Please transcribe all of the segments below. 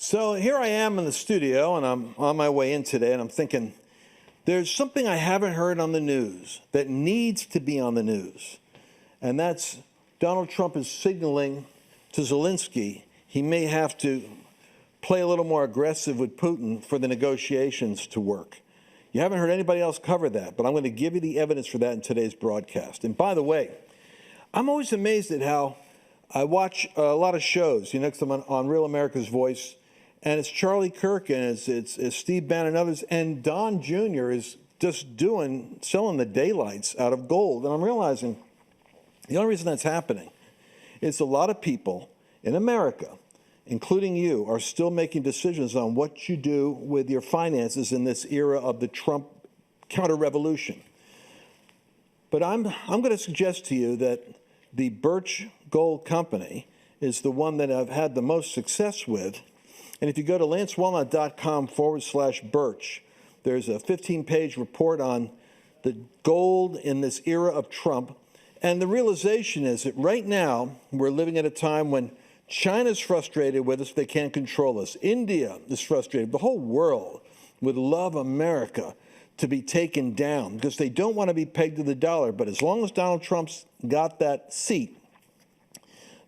So here I am in the studio, and I'm on my way in today, and I'm thinking, there's something I haven't heard on the news that needs to be on the news, and that's Donald Trump is signaling to Zelensky he may have to play a little more aggressive with Putin for the negotiations to work. You haven't heard anybody else cover that, but I'm going to give you the evidence for that in today's broadcast. And by the way, I'm always amazed at how I watch a lot of shows, because I'm on Real America's Voice, and it's Charlie Kirk and it's Steve Bannon and others, and Don Jr. is just selling the daylights out of gold. And I'm realizing the only reason that's happening is a lot of people in America, including you, are still making decisions on what you do with your finances in this era of the Trump counter-revolution. But I'm going to suggest to you that the Birch Gold Company is the one that I've had the most success with. And if you go to lancewallnau.com/Birch, there's a 15-page report on the gold in this era of Trump. And the realization is that right now we're living at a time when China's frustrated with us. They can't control us. India is frustrated. The whole world would love America to be taken down because they don't want to be pegged to the dollar. But as long as Donald Trump's got that seat,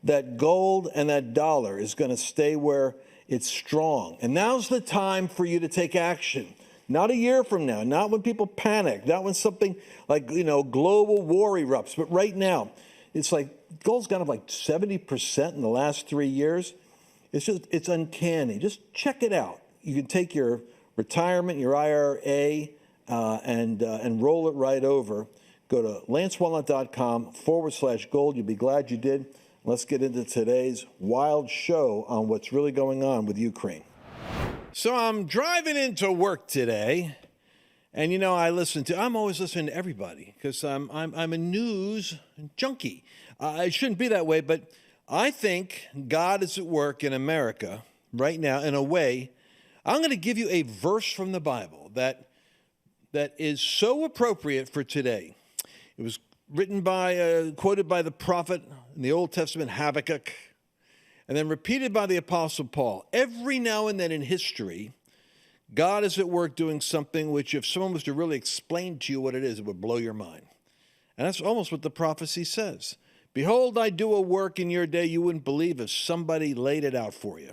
that gold and that dollar is going to stay where it's strong. And now's the time for you to take action. Not a year from now, not when people panic, not when something like, global war erupts, but right now. It's like gold's gone up like 70% in the last 3 years. It's uncanny. Just check it out. You can take your retirement, your IRA, and roll it right over. Go to lancewallnau.com/gold. You'll be glad you did. Let's get into today's wild show on what's really going on with Ukraine. So I'm driving into work today, and I'm always listening to everybody because I'm a news junkie. It shouldn't be that way, but I think God is at work in America right now in a way. I'm going to give you a verse from the Bible that is so appropriate for today. It was quoted by the prophet in the Old Testament, Habakkuk, and then repeated by the Apostle Paul. Every now and then in history, God is at work doing something which, if someone was to really explain to you what it is, it would blow your mind. And that's almost what the prophecy says. Behold, I do a work in your day you wouldn't believe if somebody laid it out for you.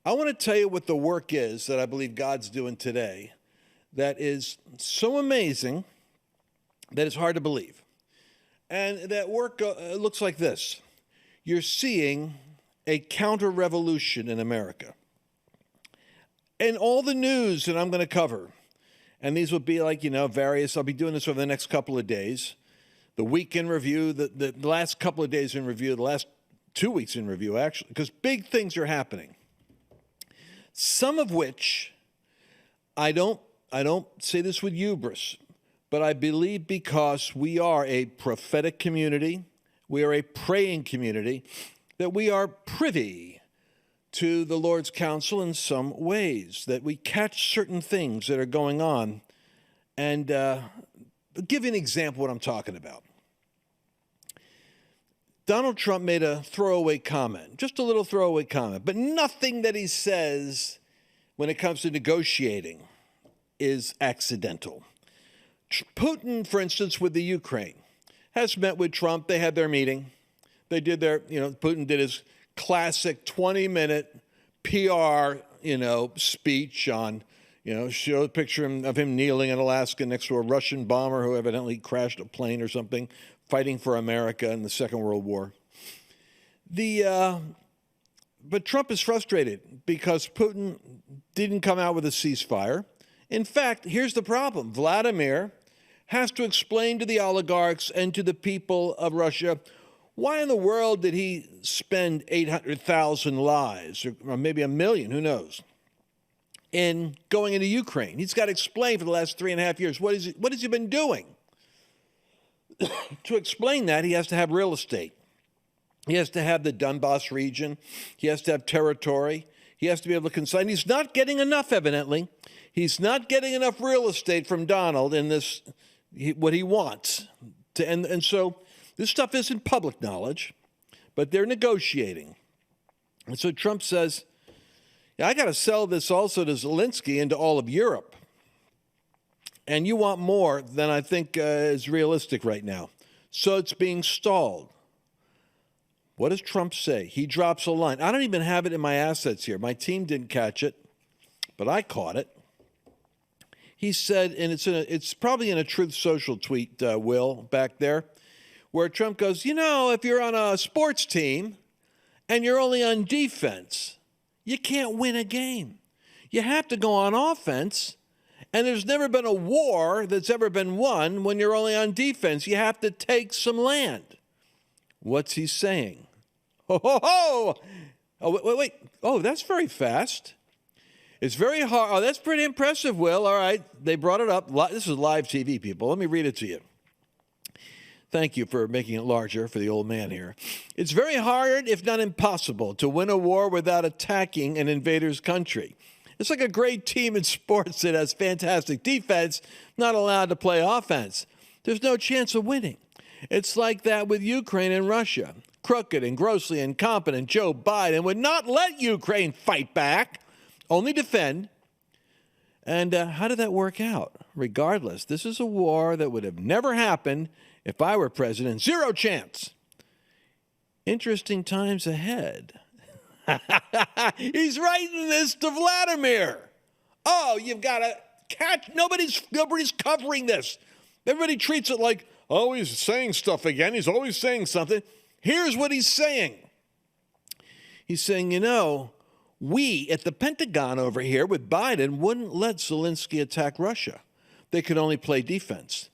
I want to tell you what the work is that I believe God's doing today that is so amazing that it's hard to believe. And that work looks like this. You're seeing a counter-revolution in America. And all the news that I'm going to cover, and these will be like, various, I'll be doing this over the next couple of days. The week in review, the last couple of days in review, the last 2 weeks in review, actually, because big things are happening. Some of which I don't say this with hubris, but I believe because we are a prophetic community, we are a praying community, that we are privy to the Lord's counsel in some ways, that we catch certain things that are going on. And I'll give you an example of what I'm talking about. Donald Trump made a throwaway comment, just a little throwaway comment, but nothing that he says when it comes to negotiating is accidental. Putin, for instance, with the Ukraine, has met with Trump. They had their meeting. They did Putin did his classic 20-minute PR, speech on, show a picture of him kneeling in Alaska next to a Russian bomber who evidently crashed a plane or something, fighting for America in the Second World War. But Trump is frustrated because Putin didn't come out with a ceasefire. In fact, here's the problem. Vladimir has to explain to the oligarchs and to the people of Russia, why in the world did he spend 800,000 lives, or maybe 1 million, who knows, in going into Ukraine? He's got to explain for the last 3.5 years, what has he been doing? To explain that, he has to have real estate. He has to have the Donbass region. He has to have territory. He has to be able to consign. He's not getting enough, evidently. He's not getting enough real estate from Donald in this, what he wants. And so this stuff isn't public knowledge, but they're negotiating. And so Trump says, I got to sell this also to Zelensky and to all of Europe. And you want more than I think is realistic right now. So it's being stalled. What does Trump say? He drops a line. I don't even have it in my assets here. My team didn't catch it, but I caught it. He said, and it's probably in a Truth Social tweet, Will, back there, where Trump goes, if you're on a sports team and you're only on defense, you can't win a game. You have to go on offense. And there's never been a war that's ever been won when you're only on defense. You have to take some land. What's he saying? Oh, wait. Oh, that's very fast. It's very hard. Oh, that's pretty impressive, Will. All right. They brought it up. This is live TV, people. Let me read it to you. Thank you for making it larger for the old man here. It's very hard, if not impossible, to win a war without attacking an invader's country. It's like a great team in sports that has fantastic defense, not allowed to play offense. There's no chance of winning. It's like that with Ukraine and Russia. Crooked and grossly incompetent Joe Biden would not let Ukraine fight back, only defend. And how did that work out? Regardless, this is a war that would have never happened if I were president. Zero chance. Interesting times ahead. He's writing this to Vladimir. Oh, you've got to catch. Nobody's covering this. Everybody treats it like, oh, he's saying stuff again. He's always saying something. Here's what he's saying. He's saying, we at the Pentagon over here with Biden wouldn't let Zelensky attack Russia. They could only play defense.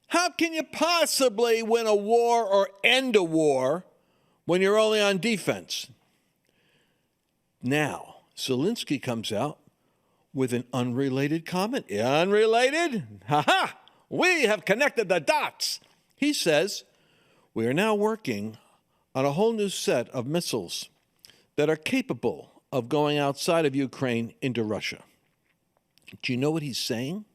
How can you possibly win a war or end a war when you're only on defense? Now, Zelensky comes out with an unrelated comment. Unrelated? Ha-ha! We have connected the dots. He says, we are now working on a whole new set of missiles that are capable of going outside of Ukraine into Russia. Do you know what he's saying?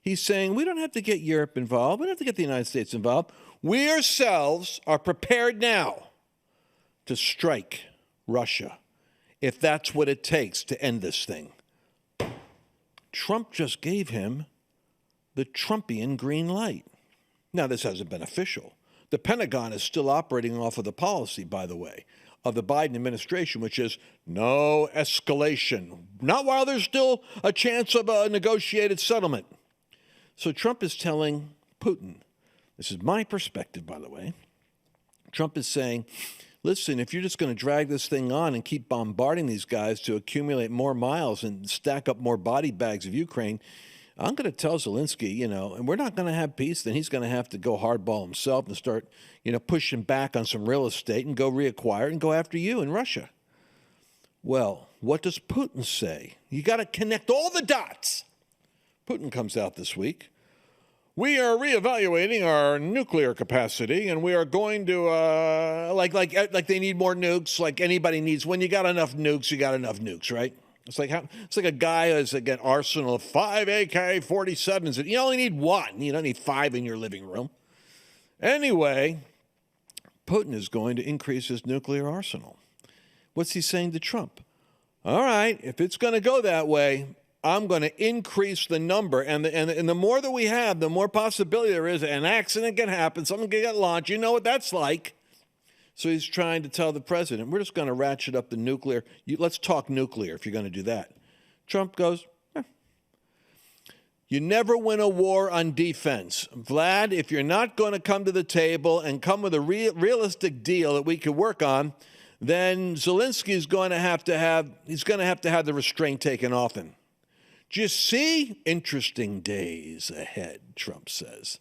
He's saying we don't have to get Europe involved. We don't have to get the United States involved. We ourselves are prepared now to strike Russia, if that's what it takes to end this thing. Trump just gave him the Trumpian green light. Now, this hasn't been official. The Pentagon is still operating off of the policy, by the way, of the Biden administration, which is no escalation. Not while there's still a chance of a negotiated settlement. So Trump is telling Putin, this is my perspective, by the way, Trump is saying, listen, if you're just going to drag this thing on and keep bombarding these guys to accumulate more miles and stack up more body bags of Ukraine, I'm going to tell Zelensky, and we're not going to have peace, then he's going to have to go hardball himself and start, pushing back on some real estate and go reacquire it and go after you in Russia. Well, what does Putin say? You got to connect all the dots. Putin comes out this week. We are reevaluating our nuclear capacity, and we are going to, like they need more nukes, like anybody needs. When you got enough nukes, you got enough nukes, right? It's like a guy who has an arsenal of 5 AK-47s. You only need one. You don't need 5 in your living room. Anyway, Putin is going to increase his nuclear arsenal. What's he saying to Trump? All right, if it's going to go that way, I'm going to increase the number. And the more that we have, the more possibility there is an accident can happen, something can get launched. You know what that's like. So he's trying to tell the president, we're just going to ratchet up the nuclear. Let's talk nuclear if you're going to do that. Trump goes, You never win a war on defense. Vlad, if you're not going to come to the table and come with a realistic deal that we could work on, then Zelensky is going to have the restraint taken off him. Do you see? Interesting days ahead, Trump says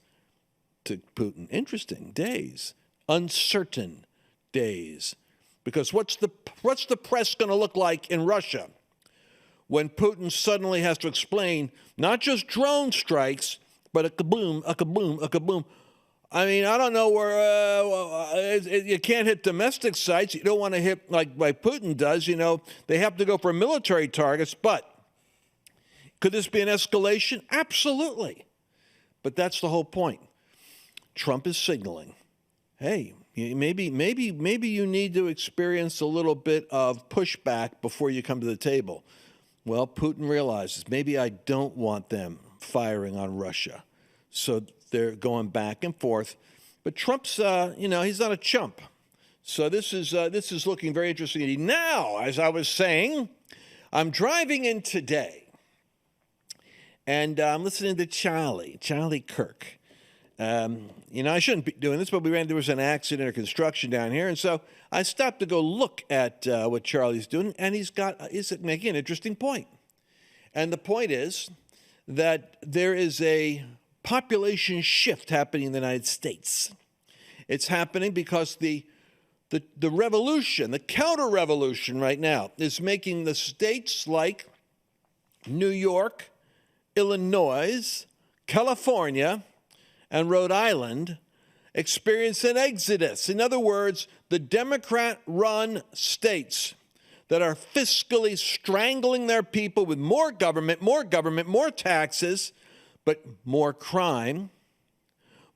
to Putin. Interesting days. Uncertain days. Because what's the press going to look like in Russia when Putin suddenly has to explain not just drone strikes, but a kaboom, a kaboom, a kaboom. I mean, I don't know where you can't hit domestic sites. You don't want to hit like Putin does. They have to go for military targets. But could this be an escalation? Absolutely. But that's the whole point. Trump is signaling, hey, Maybe you need to experience a little bit of pushback before you come to the table. Well, Putin realizes maybe I don't want them firing on Russia. So they're going back and forth. But Trump's, he's not a chump. So this is looking very interesting. Now, as I was saying, I'm driving in today, and I'm listening to Charlie Kirk. I shouldn't be doing this, but there was an accident or construction down here, and so I stopped to go look at what Charlie's doing, and he's making an interesting point. And the point is that there is a population shift happening in the United States. It's happening because the revolution, the counter-revolution right now, is making the states like New York, Illinois, California, and Rhode Island experience an exodus. In other words, the Democrat-run states that are fiscally strangling their people with more government, more taxes, but more crime,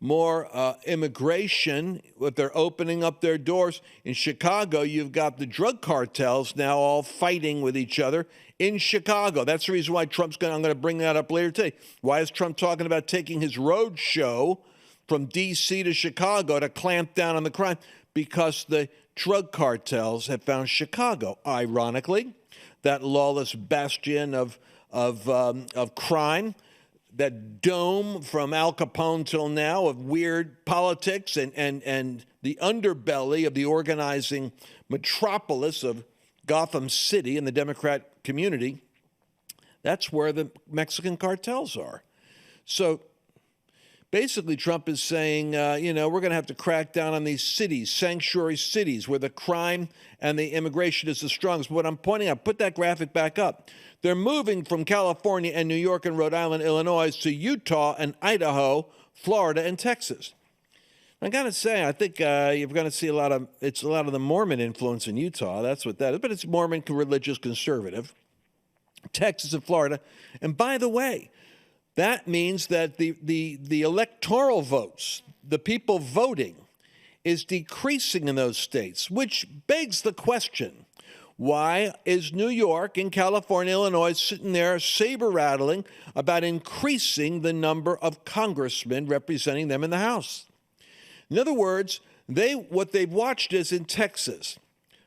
more immigration, but they're opening up their doors. In Chicago, you've got the drug cartels now all fighting with each other in Chicago. That's the reason why I'm going to bring that up later today. Why is Trump talking about taking his road show from D.C. to Chicago to clamp down on the crime? Because the drug cartels have found Chicago, ironically, that lawless bastion of crime, that dome from Al Capone till now of weird politics and the underbelly of the organizing metropolis of Gotham City and the Democrat community. That's where the Mexican cartels are. So basically, Trump is saying, we're going to have to crack down on these cities, sanctuary cities, where the crime and the immigration is the strongest. But what I'm pointing out, put that graphic back up. They're moving from California and New York and Rhode Island, Illinois, to Utah and Idaho, Florida, and Texas. I got to say, I think you're going to see a lot of the Mormon influence in Utah. That's what that is. But it's Mormon, religious, conservative. Texas and Florida. And by the way, that means that the electoral votes, the people voting, is decreasing in those states, which begs the question, why is New York and California, Illinois sitting there saber-rattling about increasing the number of congressmen representing them in the House? In other words, what they've watched is in Texas,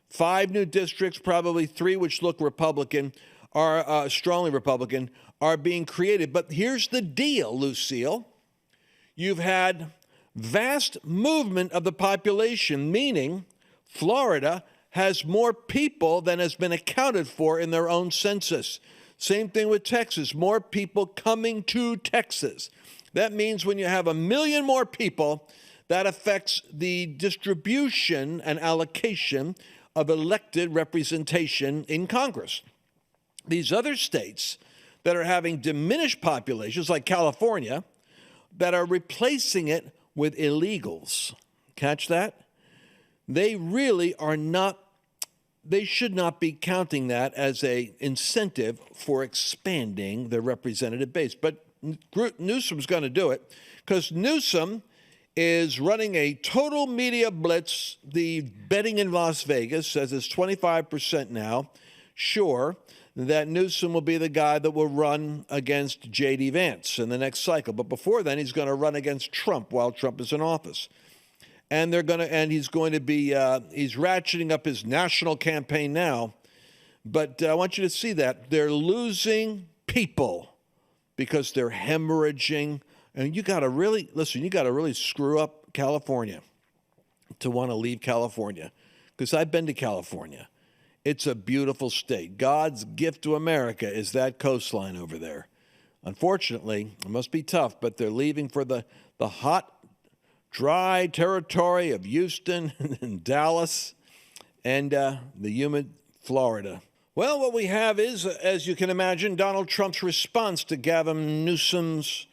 5 new districts, probably 3 which look Republican, are strongly Republican, are being created. But here's the deal, Lucille. You've had vast movement of the population, meaning Florida has more people than has been accounted for in their own census. Same thing with Texas, more people coming to Texas. That means when you have 1 million more people, that affects the distribution and allocation of elected representation in Congress. These other states that are having diminished populations, like California, that are replacing it with illegals. Catch that? They really are not, they should not be counting that as an incentive for expanding their representative base. But Newsom's going to do it because Newsom is running a total media blitz. The betting in Las Vegas says it's 25% now. Sure, that Newsom will be the guy that will run against J.D. Vance in the next cycle. But before then, he's going to run against Trump while Trump is in office. And he's ratcheting up his national campaign now. But I want you to see that they're losing people because they're hemorrhaging. And you got to really screw up California to want to leave California. Because I've been to California. It's a beautiful state. God's gift to America is that coastline over there. Unfortunately, it must be tough, but they're leaving for the hot, dry territory of Houston and Dallas and the humid Florida. Well, what we have is, as you can imagine, Donald Trump's response to Gavin Newsom's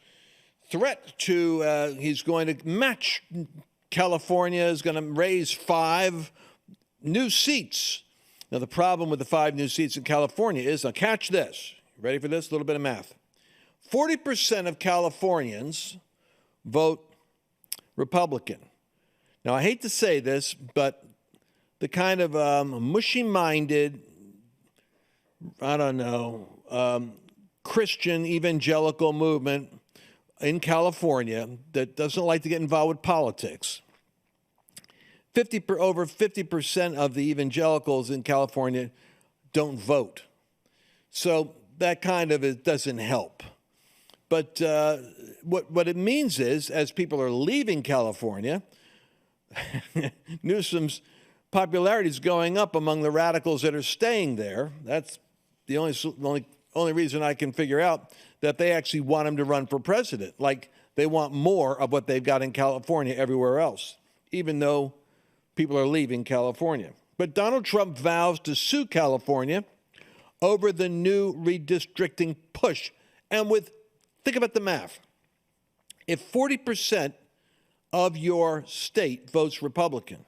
threat to he's going to match California, is going to raise 5 new seats. Now, the problem with the 5 new seats in California is, now catch this, ready for this? A little bit of math. 40% of Californians vote Republican. Now, I hate to say this, but the kind of mushy-minded, Christian evangelical movement in California that doesn't like to get involved with politics. Over 50% of the evangelicals in California don't vote. So that kind of it doesn't help. But what it means is, as people are leaving California, Newsom's popularity is going up among the radicals that are staying there. That's the only reason I can figure out that they actually want him to run for president. Like they want more of what they've got in California everywhere else, even though people are leaving California. But Donald Trump vows to sue California over the new redistricting push. And think about the math. If 40% of your state votes Republican,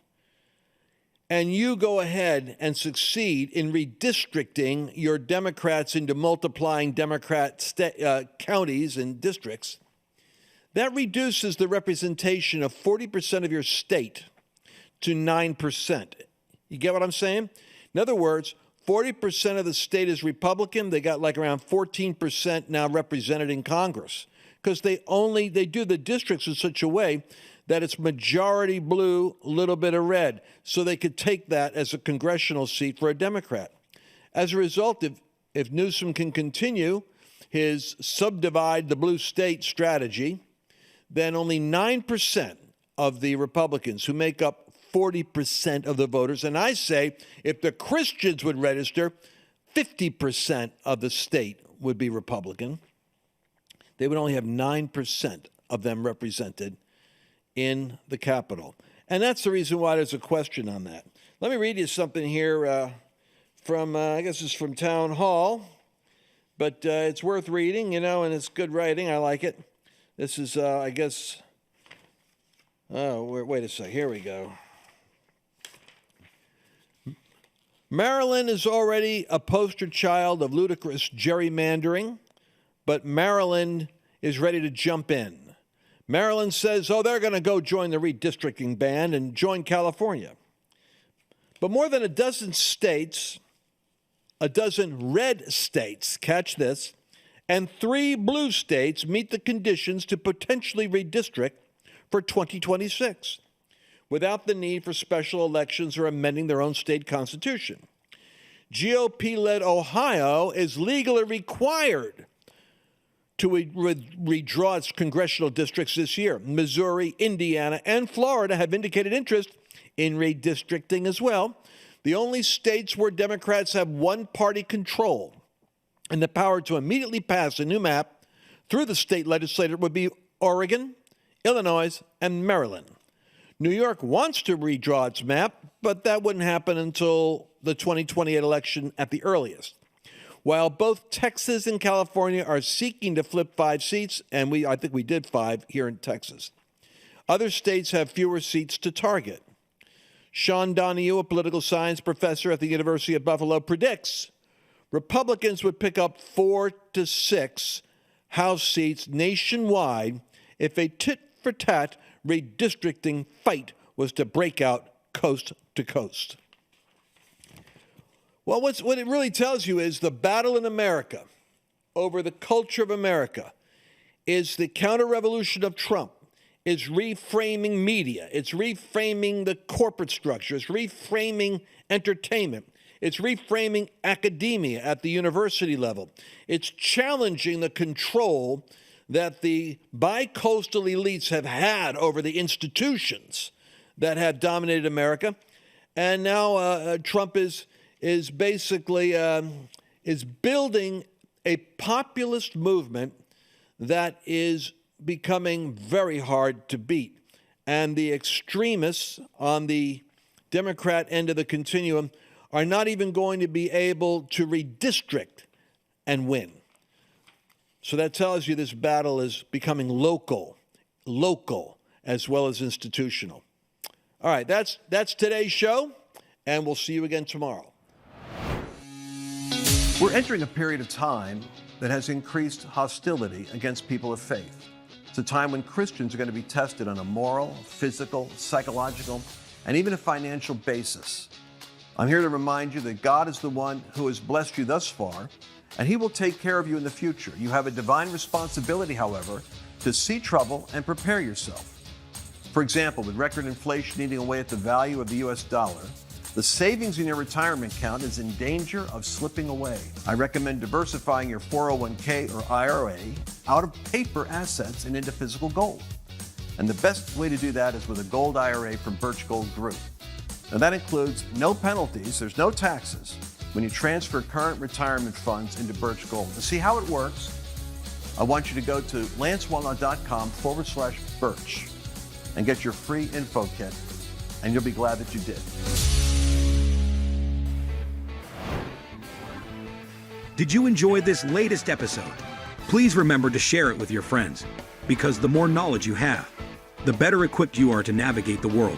and you go ahead and succeed in redistricting your Democrats into multiplying Democrat counties and districts, that reduces the representation of 40% of your state to 9%. You get what I'm saying? In other words, 40% of the state is Republican. They got like around 14% now represented in Congress because they do the districts in such a way that it's majority blue, little bit of red, so they could take that as a congressional seat for a Democrat. As a result, if Newsom can continue his subdivide the blue state strategy, then only 9% of the Republicans, who make up 40% of the voters, and I say if the Christians would register, 50% of the state would be Republican. They would only have 9% of them represented in the Capitol. And that's the reason why there's a question on that. Let me read you something here from, I guess it's from Town Hall, but it's worth reading, and it's good writing. I like it. This is, wait a sec. Here we go. Maryland is already a poster child of ludicrous gerrymandering, but Maryland is ready to jump in. Maryland says, they're going to go join the redistricting band and join California. But more than a dozen states, a dozen red states, catch this, and 3 blue states meet the conditions to potentially redistrict for 2026 without the need for special elections or amending their own state constitution. GOP-led Ohio is legally required to redraw its congressional districts this year. Missouri, Indiana, and Florida have indicated interest in redistricting as well. The only states where Democrats have one-party control and the power to immediately pass a new map through the state legislature would be Oregon, Illinois, and Maryland. New York wants to redraw its map, but that wouldn't happen until the 2028 election at the earliest. While both Texas and California are seeking to flip 5 seats, and I think we did 5 here in Texas, other states have fewer seats to target. Sean Donahue, a political science professor at the University of Buffalo, predicts Republicans would pick up 4 to 6 House seats nationwide if a tit-for-tat redistricting fight was to break out coast to coast. Well, what it really tells you is the battle in America over the culture of America is the counter-revolution of Trump. It's reframing media. It's reframing the corporate structure. It's reframing entertainment. It's reframing academia at the university level. It's challenging the control that the bi-coastal elites have had over the institutions that have dominated America. And now Trump is basically is building a populist movement that is becoming very hard to beat. And the extremists on the Democrat end of the continuum are not even going to be able to redistrict and win. So that tells you this battle is becoming local as well as institutional. All right, that's today's show, and we'll see you again tomorrow. We're entering a period of time that has increased hostility against people of faith. It's a time when Christians are going to be tested on a moral, physical, psychological, and even a financial basis. I'm here to remind you that God is the one who has blessed you thus far, and He will take care of you in the future. You have a divine responsibility, however, to see trouble and prepare yourself. For example, with record inflation eating away at the value of the US dollar, the savings in your retirement account is in danger of slipping away. I recommend diversifying your 401k or IRA out of paper assets and into physical gold. And the best way to do that is with a gold IRA from Birch Gold Group. Now that includes no penalties, there's no taxes when you transfer current retirement funds into Birch Gold. To see how it works, I want you to go to lancewallnau.com/Birch and get your free info kit, and you'll be glad that you did. Did you enjoy this latest episode? Please remember to share it with your friends, because the more knowledge you have, the better equipped you are to navigate the world.